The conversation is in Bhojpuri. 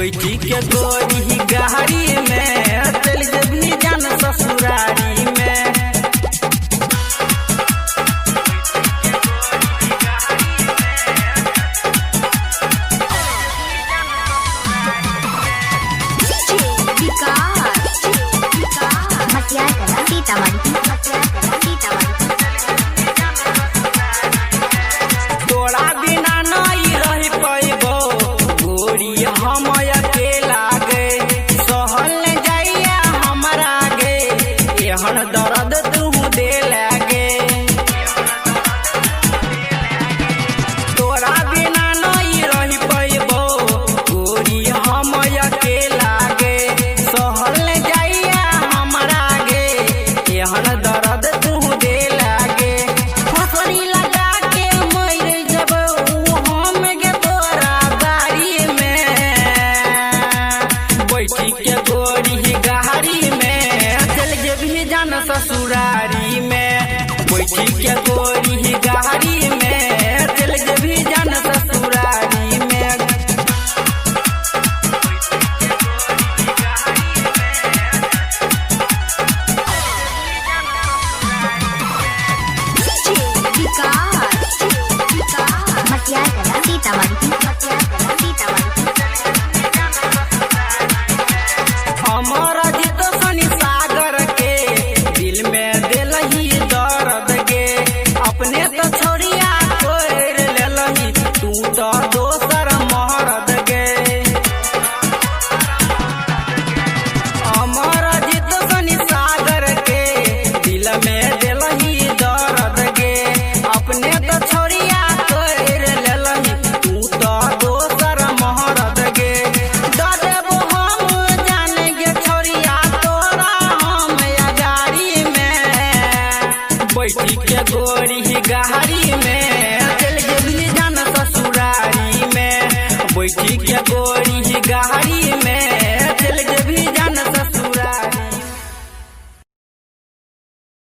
बैठी के गोरी गाड़ी में चल जबनी जान ससुरारी में। तोरा बिना नहीं रह पैबो गोरी हम अकेला गे, सहल जाइया हमरा गे एहन दर्द तू दे लागे। तोरा बिना नहीं रह पैबो गोरी हम अकेला गे, सहल जाइया हमरा गे एहन दर्द तू दे लागे। फसरी लगा के मर जब हम गे तोरा बारी में, बैठी के गोरी गाड़ी में चल जेबी जान ससुरारी में। बैठी के गोरी गाड़ी में चल जेबी जान ससुरारी में। हमारा जित सनी सागर के दिल में दिलही दर्द गे, अपने तो छोड़िया कोर लेलही तू तो दोसर मर्द गे। हमारा जित सनी सागर के दिल में दिलही दर्द गे, अपने तो छोड़िया कोर लेलही तू तो दोसर मर्द गे। ददेबो हम जान गे छोड़िया तोरा हम अगाड़ी में, बैठी के गोरी गाड़ी में चल जेबी जान ससुरारी में। बैठी के गोरी